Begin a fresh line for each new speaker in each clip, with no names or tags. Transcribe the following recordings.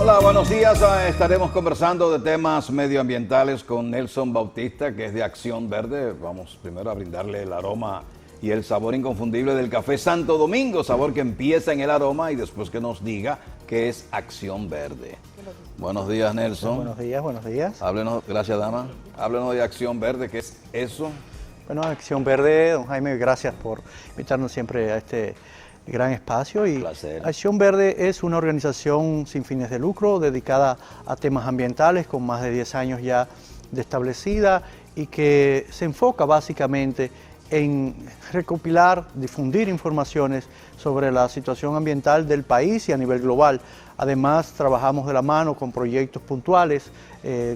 Hola, buenos días. Estaremos conversando de temas medioambientales con Nelson Bautista, que es de Acción Verde. Vamos primero a brindarle el aroma y el sabor inconfundible del café Santo Domingo, sabor que empieza en el aroma y después que nos diga qué es Acción Verde. Buenos días, Nelson.
Buenos días, buenos días.
Háblenos, gracias, dama. Háblenos de Acción Verde, ¿qué es eso?
Bueno, Acción Verde, don Jaime, gracias por invitarnos siempre a este gran espacio. Y
placer.
Acción Verde es una organización sin fines de lucro dedicada a temas ambientales con más de 10 años ya de establecida y que se enfoca básicamente en recopilar, difundir informaciones sobre la situación ambiental del país y a nivel global. Además, trabajamos de la mano con proyectos puntuales,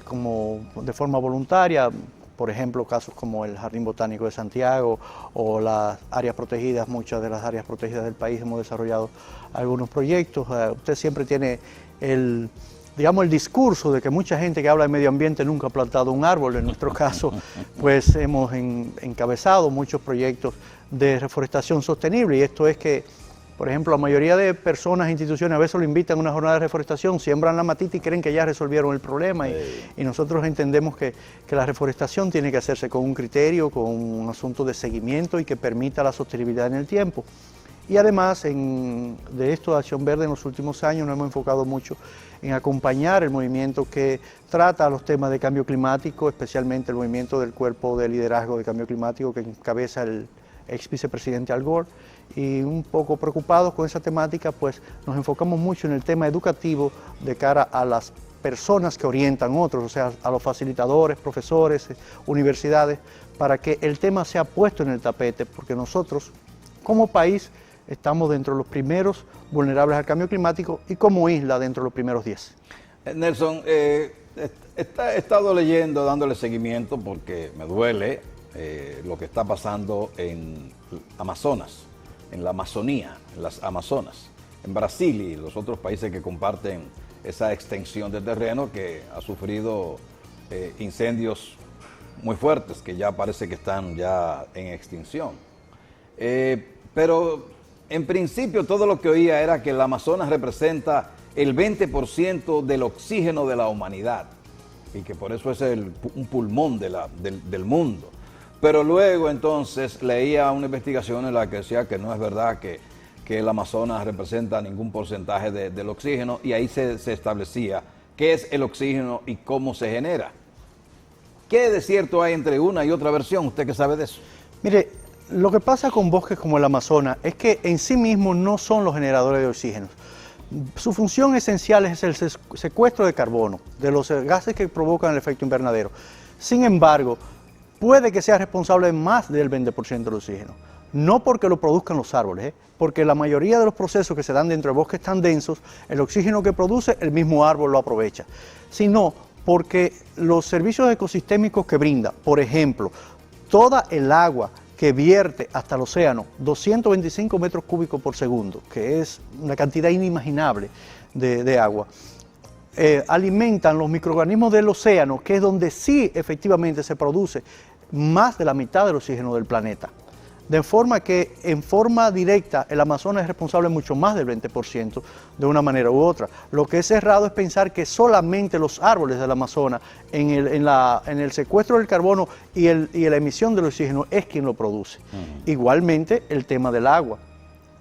como de forma voluntaria, por ejemplo, casos como el Jardín Botánico de Santiago o las áreas protegidas, muchas de las áreas protegidas del país hemos desarrollado algunos proyectos. Usted siempre tiene el discurso de que mucha gente que habla de medio ambiente nunca ha plantado un árbol. En nuestro caso, pues hemos encabezado muchos proyectos de reforestación sostenible, y esto es que, por ejemplo, la mayoría de personas e instituciones a veces lo invitan a una jornada de reforestación, siembran la matita y creen que ya resolvieron el problema. Y nosotros entendemos que la reforestación tiene que hacerse con un criterio, con un asunto de seguimiento y que permita la sostenibilidad en el tiempo. Y además, de esto de Acción Verde en los últimos años nos hemos enfocado mucho en acompañar el movimiento que trata los temas de cambio climático, especialmente el movimiento del Cuerpo de Liderazgo de Cambio Climático que encabeza el ex vicepresidente Al Gore. Y un poco preocupados con esa temática, pues nos enfocamos mucho en el tema educativo de cara a las personas que orientan otros, o sea, a los facilitadores, profesores, universidades, para que el tema sea puesto en el tapete, porque nosotros, como país, estamos dentro de los primeros vulnerables al cambio climático y como isla dentro de los primeros 10.
Nelson, he estado leyendo, dándole seguimiento, porque me duele lo que está pasando en Amazonas, en la Amazonía, en las Amazonas, en Brasil y los otros países que comparten esa extensión de terreno que ha sufrido incendios muy fuertes que ya parece que están ya en extinción. Pero en principio todo lo que oía era que el Amazonas representa el 20% del oxígeno de la humanidad y que por eso es un pulmón del mundo. Pero luego entonces leía una investigación en la que decía que no es verdad que el Amazonas representa ningún porcentaje del oxígeno, y ahí se establecía qué es el oxígeno y cómo se genera. ¿Qué de cierto hay entre una y otra versión? ¿Usted qué sabe de eso?
Mire, lo que pasa con bosques como el Amazonas es que en sí mismos no son los generadores de oxígeno. Su función esencial es el secuestro de carbono, de los gases que provocan el efecto invernadero. Sin embargo, puede que sea responsable de más del 20% del oxígeno. No porque lo produzcan los árboles, porque la mayoría de los procesos que se dan dentro de bosques tan densos, el oxígeno que produce, el mismo árbol lo aprovecha. Sino porque los servicios ecosistémicos que brinda, por ejemplo, toda el agua que vierte hasta el océano, 225 metros cúbicos por segundo, que es una cantidad inimaginable de agua, alimentan los microorganismos del océano, que es donde sí efectivamente se produce más de la mitad del oxígeno del planeta. De forma que en forma directa el Amazonas es responsable mucho más del 20% de una manera u otra. Lo que es errado es pensar que solamente los árboles del Amazonas en el secuestro del carbono y la emisión del oxígeno es quien lo produce. Igualmente el tema del agua.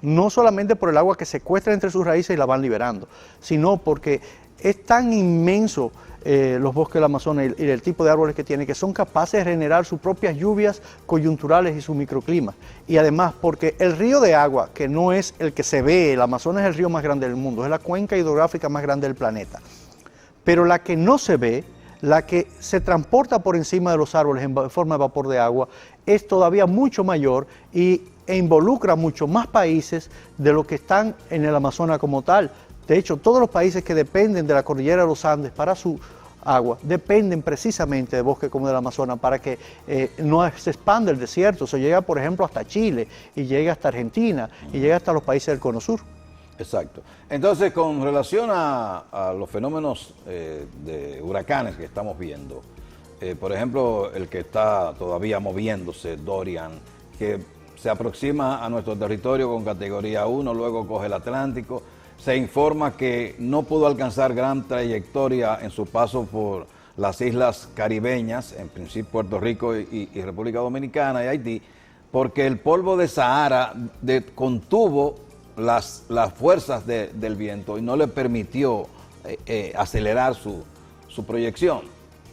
No solamente por el agua que secuestra entre sus raíces y la van liberando, sino porque es tan inmenso los bosques del Amazonas y el tipo de árboles que tiene, que son capaces de generar sus propias lluvias coyunturales y su microclima. Y además porque el río de agua, que no es el que se ve, el Amazonas es el río más grande del mundo, es la cuenca hidrográfica más grande del planeta. Pero la que no se ve, la que se transporta por encima de los árboles en forma de vapor de agua, es todavía mucho mayor e involucra mucho más países de lo que están en el Amazonas como tal. De hecho, todos los países que dependen de la cordillera de los Andes para su agua dependen precisamente de bosques como el Amazonas para que no se expanda el desierto. Se llega, por ejemplo, hasta Chile y llega hasta Argentina y llega hasta los países del Cono Sur.
Exacto. Entonces, con relación a los fenómenos de huracanes que estamos viendo, por ejemplo, el que está todavía moviéndose, Dorian, que se aproxima a nuestro territorio con categoría 1, luego coge el Atlántico, se informa que no pudo alcanzar gran trayectoria en su paso por las islas caribeñas, en principio Puerto Rico y República Dominicana y Haití, porque el polvo de Sahara contuvo las fuerzas del viento y no le permitió acelerar su proyección.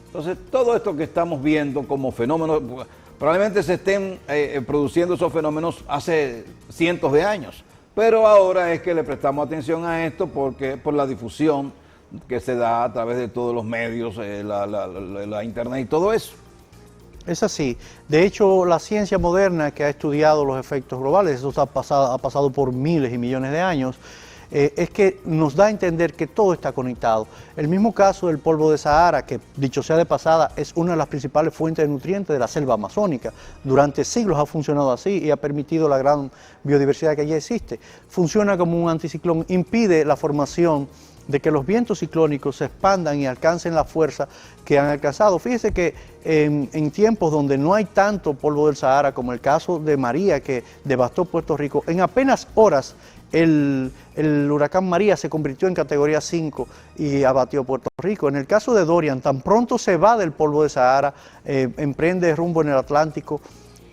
Entonces, todo esto que estamos viendo como fenómenos, probablemente se estén produciendo esos fenómenos hace cientos de años, pero ahora es que le prestamos atención a esto porque por la difusión que se da a través de todos los medios, la internet y todo eso.
Es así. De hecho, la ciencia moderna que ha estudiado los efectos globales, eso ha pasado por miles y millones de años, es que nos da a entender que todo está conectado. El mismo caso del polvo de Sahara, que dicho sea de pasada, es una de las principales fuentes de nutrientes de la selva amazónica. Durante siglos ha funcionado así y ha permitido la gran biodiversidad que allí existe. Funciona como un anticiclón, impide la formación de que los vientos ciclónicos se expandan y alcancen la fuerza que han alcanzado. Fíjese que en tiempos donde no hay tanto polvo del Sahara, como el caso de María que devastó Puerto Rico, en apenas horas el huracán María se convirtió en categoría 5 y abatió Puerto Rico. En el caso de Dorian, tan pronto se va del polvo de Sahara, emprende rumbo en el Atlántico,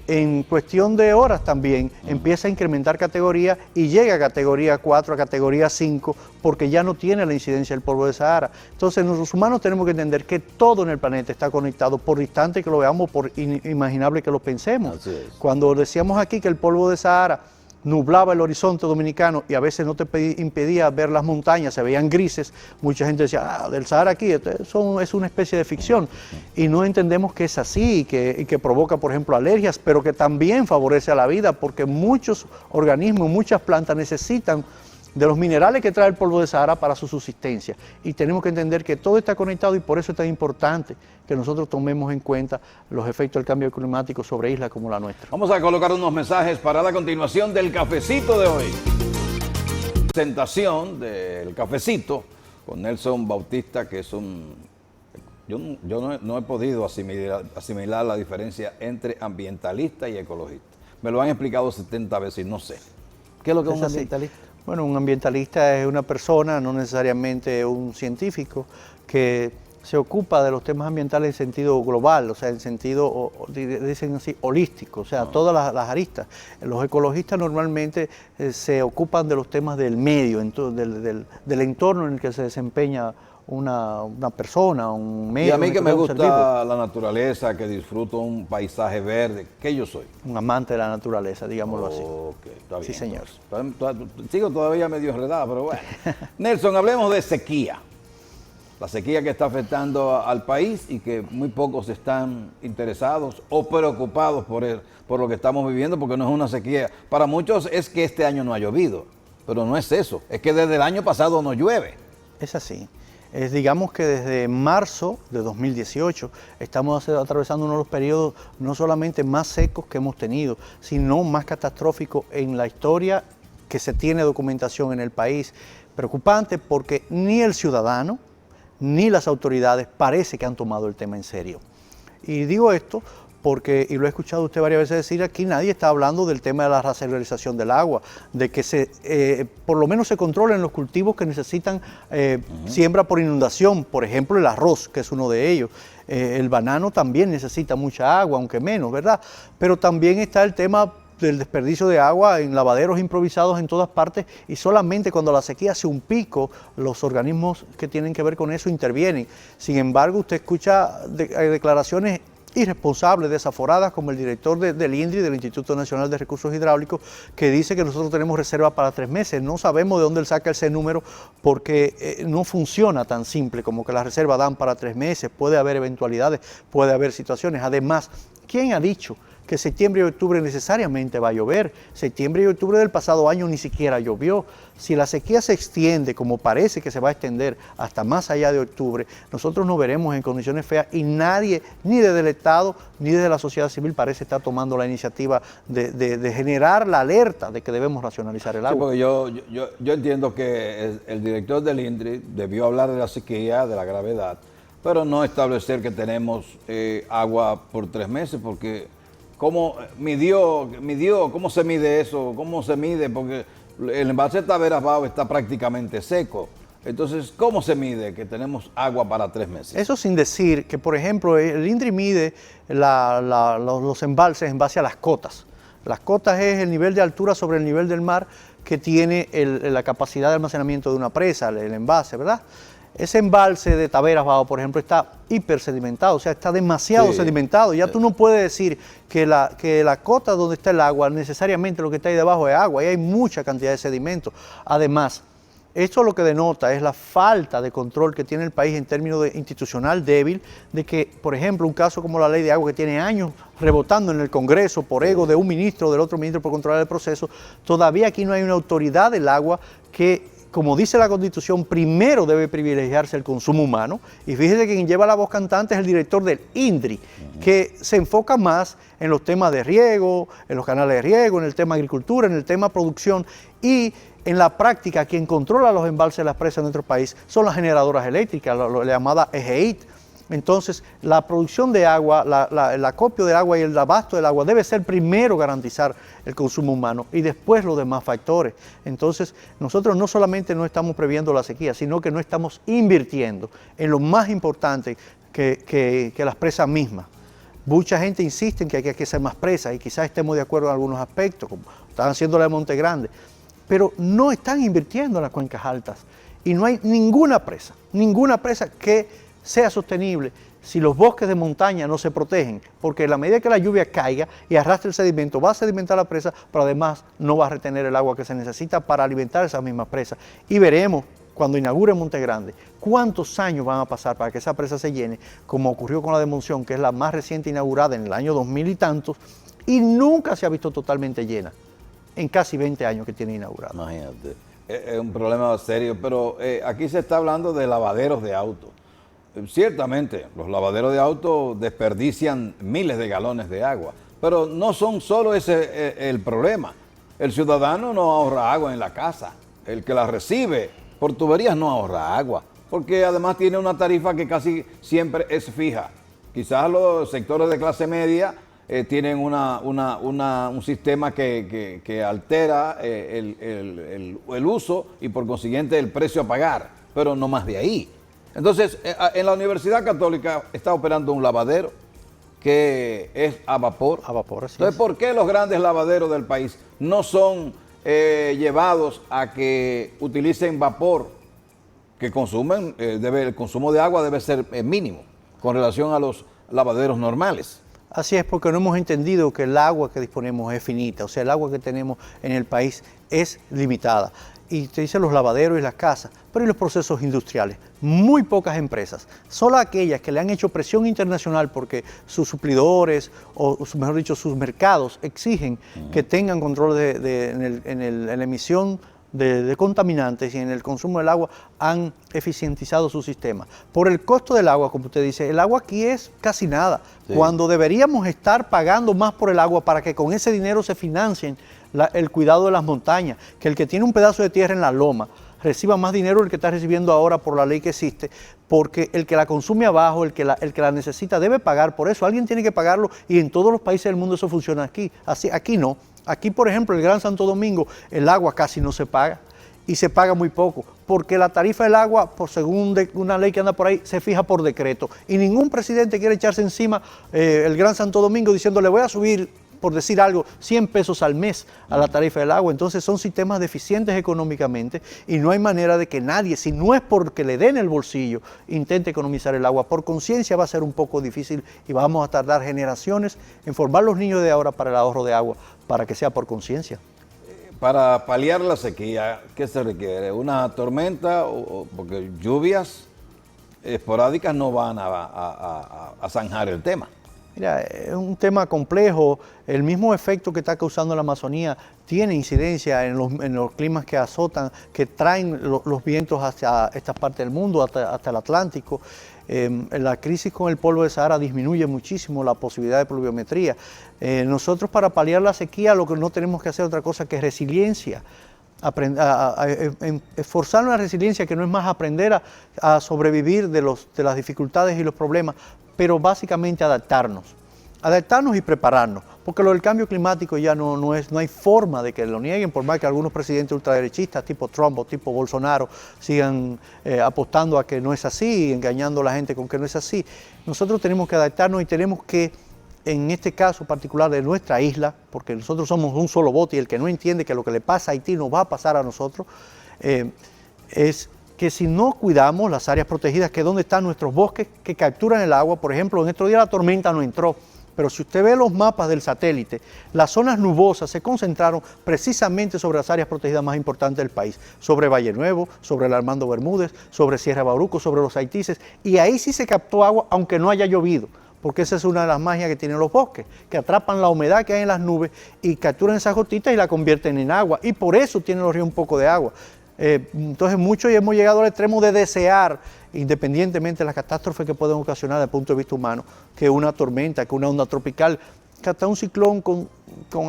en cuestión de horas también empieza a incrementar categoría y llega a categoría 4, a categoría 5, porque ya no tiene la incidencia del polvo de Sahara. Entonces, los humanos tenemos que entender que todo en el planeta está conectado, por distante que lo veamos, por inimaginable que lo pensemos. Cuando decíamos aquí que el polvo de Sahara nublaba el horizonte dominicano y a veces no te impedía ver las montañas, se veían grises, mucha gente decía, del Sahara aquí, eso es una especie de ficción, y no entendemos que es así, y que provoca, por ejemplo, alergias, pero que también favorece a la vida, porque muchos organismos, muchas plantas necesitan de los minerales que trae el polvo de Sahara para su subsistencia, y tenemos que entender que todo está conectado y por eso es tan importante que nosotros tomemos en cuenta los efectos del cambio climático sobre islas como la nuestra.
Vamos a colocar unos mensajes para la continuación del cafecito de hoy. Presentación del cafecito con Nelson Bautista, que es un... Yo no he podido asimilar la diferencia entre ambientalista y ecologista. Me lo han explicado 70 veces y no sé. ¿Qué es lo que es un ambientalista?
Bueno, un ambientalista es una persona, no necesariamente un científico, que se ocupa de los temas ambientales en sentido global, o sea, en sentido, dicen así, holístico, o sea, todas las aristas. Los ecologistas normalmente se ocupan de los temas del medio, del entorno en el que se desempeña una persona, un medio.
Y a mí que me gusta la naturaleza, que disfruto un paisaje verde, ¿qué yo soy?
Un amante de la naturaleza, digámoslo así.
Está bien.
Sí, señor.
Sigo todavía medio enredado, pero bueno. Nelson, hablemos de sequía. La sequía que está afectando al país y que muy pocos están interesados o preocupados por lo que estamos viviendo, porque no es una sequía. Para muchos es que este año no ha llovido, pero no es eso. Es que desde el año pasado no llueve.
Es así. Digamos que desde marzo de 2018 estamos atravesando uno de los periodos no solamente más secos que hemos tenido, sino más catastróficos en la historia que se tiene documentación en el país. Preocupante porque ni el ciudadano ni las autoridades parece que han tomado el tema en serio. Y digo esto porque, y lo he escuchado usted varias veces decir, aquí nadie está hablando del tema de la racionalización del agua, de que por lo menos se controlen los cultivos que necesitan siembra por inundación, por ejemplo el arroz, que es uno de ellos. El banano también necesita mucha agua, aunque menos, ¿verdad? Pero también está el tema del desperdicio de agua en lavaderos improvisados en todas partes, y solamente cuando la sequía hace un pico, los organismos que tienen que ver con eso intervienen. Sin embargo, usted escucha declaraciones irresponsables, desaforadas, como el director del INDRI, del Instituto Nacional de Recursos Hidráulicos, que dice que nosotros tenemos reserva para 3 meses. No sabemos de dónde él saca ese número, porque no funciona tan simple como que las reservas dan para 3 meses. Puede haber eventualidades, puede haber situaciones. Además, ¿quién ha dicho que septiembre y octubre necesariamente va a llover? Septiembre y octubre del pasado año ni siquiera llovió. Si la sequía se extiende, como parece que se va a extender hasta más allá de octubre, nosotros nos veremos en condiciones feas, y nadie, ni desde el Estado, ni desde la sociedad civil, parece estar tomando la iniciativa de generar la alerta de que debemos racionalizar el agua.
Sí, porque yo entiendo que el director del INDRI debió hablar de la sequía, de la gravedad, pero no establecer que tenemos agua por 3 meses, porque ¿cómo midió? ¿Cómo se mide eso? ¿Cómo se mide? Porque el embalse de Taveras Bajo está prácticamente seco. Entonces, ¿cómo se mide que tenemos agua para 3 meses?
Eso sin decir que, por ejemplo, el INDRI mide los embalses en base a las cotas. Las cotas es el nivel de altura sobre el nivel del mar que tiene la capacidad de almacenamiento de una presa, el envase, ¿verdad? Ese embalse de Taveras Bajo, por ejemplo, está hipersedimentado, o sea, está demasiado sedimentado. Ya tú no puedes decir que la cota donde está el agua, necesariamente lo que está ahí debajo es agua, ahí hay mucha cantidad de sedimentos. Además, esto lo que denota es la falta de control que tiene el país en términos de institucional débil, de que, por ejemplo, un caso como la ley de agua que tiene años rebotando en el Congreso por ego de un ministro o del otro ministro por controlar el proceso, todavía aquí no hay una autoridad del agua que, como dice la Constitución, primero debe privilegiarse el consumo humano. Y fíjese que quien lleva la voz cantante es el director del INDRI, que se enfoca más en los temas de riego, en los canales de riego, en el tema agricultura, en el tema producción, y en la práctica quien controla los embalses de las presas en nuestro país son las generadoras eléctricas, la llamada EGEIT. Entonces, la producción de agua, el acopio del agua y el abasto del agua debe ser primero garantizar el consumo humano y después los demás factores. Entonces, nosotros no solamente no estamos previendo la sequía, sino que no estamos invirtiendo en lo más importante que las presas mismas. Mucha gente insiste en que hay que hacer más presas y quizás estemos de acuerdo en algunos aspectos, como están haciendo la de Monte Grande, pero no están invirtiendo en las cuencas altas y no hay ninguna presa que sea sostenible si los bosques de montaña no se protegen, porque a la medida que la lluvia caiga y arrastre el sedimento, va a sedimentar la presa, pero además no va a retener el agua que se necesita para alimentar esas mismas presas. Y veremos, cuando inaugure Monte Grande, cuántos años van a pasar para que esa presa se llene, como ocurrió con la de Monción, que es la más reciente inaugurada en el año 2000 y tantos, y nunca se ha visto totalmente llena, en casi 20 años que tiene inaugurada.
Imagínate, es un problema serio, pero aquí se está hablando de lavaderos de autos. Ciertamente, los lavaderos de autos desperdician miles de galones de agua, pero no son solo ese el problema. El ciudadano no ahorra agua en la casa, el que la recibe por tuberías no ahorra agua, porque además tiene una tarifa que casi siempre es fija. Quizás los sectores de clase media tienen un sistema que altera el uso y por consiguiente el precio a pagar, pero no más de ahí. Entonces, en la Universidad Católica está operando un lavadero que es a vapor.
A vapor, así
Entonces,
es.
¿por qué los grandes lavaderos del país no son llevados a que utilicen vapor que consumen? El consumo de agua debe ser mínimo con relación a los lavaderos normales.
Así es, porque no hemos entendido que el agua que disponemos es finita, o sea, el agua que tenemos en el país es limitada. Y te dicen los lavaderos y las casas, pero ¿y los procesos industriales? Muy pocas empresas, solo aquellas que le han hecho presión internacional porque sus suplidores o mejor dicho, sus mercados exigen que tengan control en la emisión de contaminantes y en el consumo del agua, han eficientizado su sistema. Por el costo del agua, como usted dice, el agua aquí es casi nada, cuando deberíamos estar pagando más por el agua para que con ese dinero se financien el cuidado de las montañas, que el que tiene un pedazo de tierra en la loma reciba más dinero del que está recibiendo ahora por la ley que existe, porque el que la consume abajo, el que la necesita, debe pagar por eso. Alguien tiene que pagarlo y en todos los países del mundo eso funciona aquí. Así, aquí no. Aquí, por ejemplo, el Gran Santo Domingo, el agua casi no se paga y se paga muy poco, porque la tarifa del agua, por según una ley que anda por ahí, se fija por decreto. Y ningún presidente quiere echarse encima el Gran Santo Domingo diciendo le voy a subir, por decir algo, 100 pesos al mes a la tarifa del agua. Entonces son sistemas deficientes económicamente y no hay manera de que nadie, si no es porque le den el bolsillo, intente economizar el agua. Por conciencia va a ser un poco difícil y vamos a tardar generaciones en formar los niños de ahora para el ahorro de agua, para que sea por conciencia.
Para paliar la sequía, ¿qué se requiere? ¿Una tormenta? Porque lluvias esporádicas no van a zanjar el tema.
Mira, es un tema complejo. El mismo efecto que está causando la Amazonía tiene incidencia en los climas que azotan, que traen los vientos hacia esta parte del mundo, hasta el Atlántico. La crisis con el polvo de Sahara disminuye muchísimo la posibilidad de pluviometría. Nosotros, para paliar la sequía, lo que no tenemos que hacer otra cosa que resiliencia. Esforzarnos en la resiliencia, que no es más aprender a sobrevivir de las dificultades y los problemas, pero básicamente adaptarnos. adaptarnos y prepararnos, porque lo del cambio climático ya no hay forma de que lo nieguen, por más que algunos presidentes ultraderechistas tipo Trump o tipo Bolsonaro sigan apostando a que no es así, engañando a la gente con que no es así. Nosotros tenemos que adaptarnos y tenemos que, en este caso particular de nuestra isla, porque nosotros somos un solo bote y el que no entiende que lo que le pasa a Haití nos va a pasar a nosotros, es que si no cuidamos las áreas protegidas, que es donde están nuestros bosques que capturan el agua, por ejemplo, en estos días la tormenta no entró, pero si usted ve los mapas del satélite, las zonas nubosas se concentraron precisamente sobre las áreas protegidas más importantes del país, sobre Valle Nuevo, sobre el Armando Bermúdez, sobre Sierra Bauruco, sobre los Haitises, y ahí sí se captó agua aunque no haya llovido, porque esa es una de las magias que tienen los bosques, que atrapan la humedad que hay en las nubes y capturan esas gotitas y la convierten en agua, y por eso tienen los ríos un poco de agua. Entonces muchos hemos llegado al extremo de desear, independientemente de las catástrofes que pueden ocasionar desde el punto de vista humano, que una tormenta, que una onda tropical, que hasta un ciclón con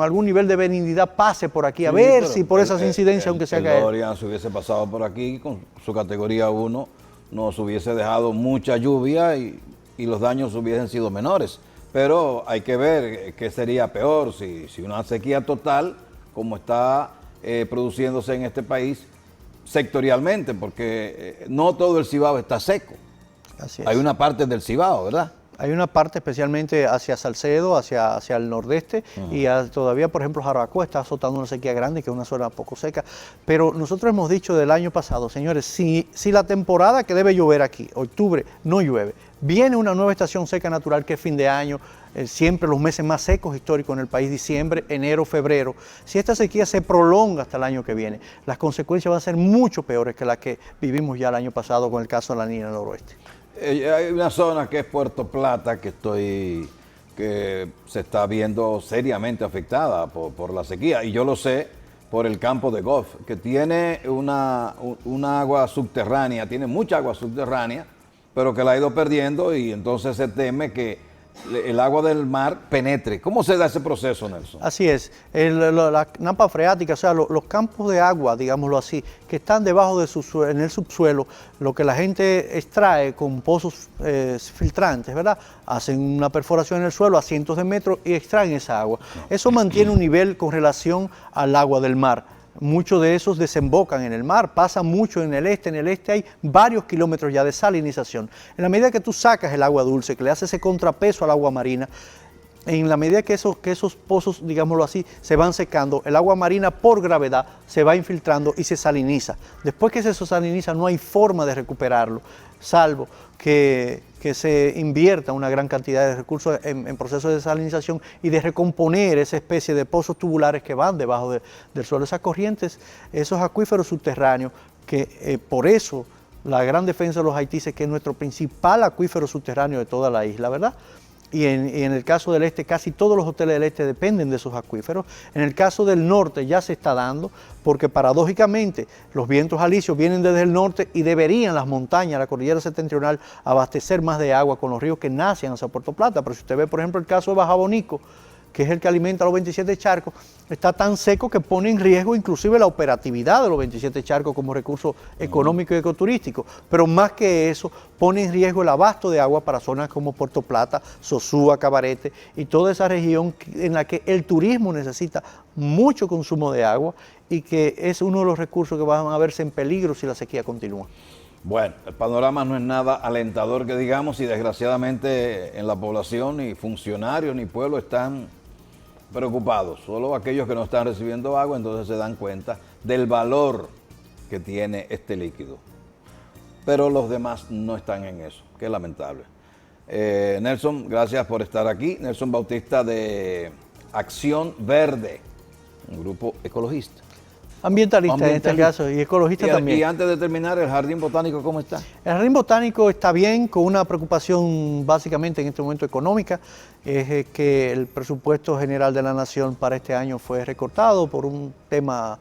algún nivel de benignidad pase por aquí, a ver si por esas incidencias, aunque sea caer.
Dorian se hubiese pasado por aquí con su categoría 1, nos hubiese dejado mucha lluvia y los daños hubiesen sido menores. Pero hay que ver qué sería peor, si una sequía total, como está produciéndose en este país, sectorialmente, porque no todo el Cibao está seco.
Así es.
Hay una parte del Cibao, ¿verdad?
Hay una parte especialmente hacia Salcedo, hacia el nordeste, y todavía, por ejemplo, Jarabacoa está azotando una sequía grande, que es una zona poco seca. Pero nosotros hemos dicho del año pasado, señores, si la temporada que debe llover aquí, octubre, no llueve, viene una nueva estación seca natural que es fin de año, siempre los meses más secos históricos en el país, diciembre, enero, febrero. Si esta sequía se prolonga hasta el año que viene, las consecuencias van a ser mucho peores que las que vivimos ya el año pasado con el caso de la Niña en el noroeste.
Hay una zona que es Puerto Plata que se está viendo seriamente afectada por la sequía, y yo lo sé por el campo de golf, que tiene una agua subterránea, tiene mucha agua subterránea, pero que la ha ido perdiendo, y entonces se teme que el agua del mar penetre. ¿Cómo se da ese proceso, Nelson?
Así es, la napa freática, o sea, los campos de agua, digámoslo así, que están debajo en el subsuelo, lo que la gente extrae con pozos filtrantes, ¿verdad? Hacen una perforación en el suelo a cientos de metros y extraen esa agua. Eso mantiene un nivel con relación al agua del mar. Muchos de esos desembocan en el mar, pasa mucho en el este hay varios kilómetros ya de salinización. En la medida que tú sacas el agua dulce, que le haces ese contrapeso al agua marina, en la medida que esos pozos, digámoslo así, se van secando, el agua marina por gravedad se va infiltrando y se saliniza. Después que se saliniza no hay forma de recuperarlo, salvo que se invierta una gran cantidad de recursos en procesos de salinización y de recomponer esa especie de pozos tubulares que van debajo del suelo. Esas corrientes, esos acuíferos subterráneos, que por eso la gran defensa de los haitises, que es nuestro principal acuífero subterráneo de toda la isla, ¿verdad? Y en el caso del este, casi todos los hoteles del este dependen de esos acuíferos. En el caso del norte ya se está dando, porque paradójicamente los vientos alisios vienen desde el norte y deberían las montañas, la cordillera septentrional, abastecer más de agua con los ríos que nacen hacia Puerto Plata. Pero si usted ve, por ejemplo, el caso de Baja Bonico, que es el que alimenta los 27 charcos, está tan seco que pone en riesgo inclusive la operatividad de los 27 charcos como recurso económico y ecoturístico. Pero más que eso, pone en riesgo el abasto de agua para zonas como Puerto Plata, Sosúa, Cabarete y toda esa región en la que el turismo necesita mucho consumo de agua y que es uno de los recursos que van a verse en peligro si la sequía continúa.
Bueno, el panorama no es nada alentador que digamos, y desgraciadamente en la población ni funcionarios ni pueblo están preocupados. Solo aquellos que no están recibiendo agua entonces se dan cuenta del valor que tiene este líquido. Pero los demás no están en eso, que es lamentable. Nelson, gracias por estar aquí. Nelson Bautista de Acción Verde, un grupo ecologista.
Ambientalista en este caso y ecologista también.
Y antes de terminar, ¿el Jardín Botánico cómo está?
El Jardín Botánico está bien, con una preocupación básicamente en este momento económica, es que el presupuesto general de la Nación para este año fue recortado por un tema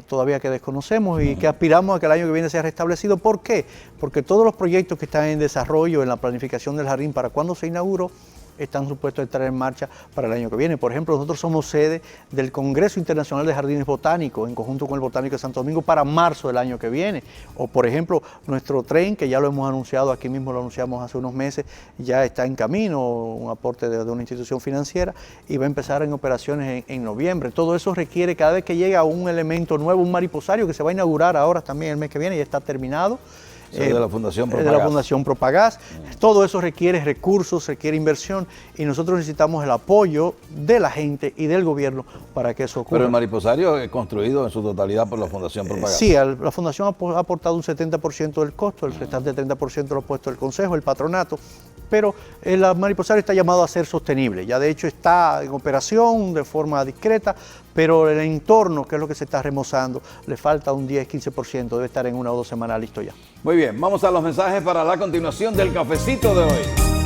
todavía que desconocemos y que aspiramos a que el año que viene sea restablecido. ¿Por qué? Porque todos los proyectos que están en desarrollo, en la planificación del jardín para cuando se inauguró, están supuestos a estar en marcha para el año que viene. Por ejemplo, nosotros somos sede del Congreso Internacional de Jardines Botánicos, en conjunto con el Botánico de Santo Domingo, para marzo del año que viene. O, por ejemplo, nuestro tren, que ya lo hemos anunciado, aquí mismo lo anunciamos hace unos meses, ya está en camino, un aporte de una institución financiera, y va a empezar en operaciones en noviembre. Todo eso requiere, cada vez que llega un elemento nuevo, un mariposario que se va a inaugurar ahora también el mes que viene, ya está terminado.
De la Fundación Propagás.
De la Fundación Propagás. Todo eso requiere recursos, requiere inversión, y nosotros necesitamos el apoyo de la gente y del gobierno para que eso ocurra.
Pero el mariposario es construido en su totalidad por la Fundación Propagás.
Sí, la Fundación ha aportado un 70% del costo, el restante 30% lo ha puesto el Consejo, el Patronato, pero el mariposario está llamado a ser sostenible. Ya de hecho está en operación de forma discreta, pero el entorno, que es lo que se está remozando, le falta un 10-15%, debe estar en 1 o 2 semanas listo ya.
Muy bien, vamos a los mensajes para la continuación del cafecito de hoy.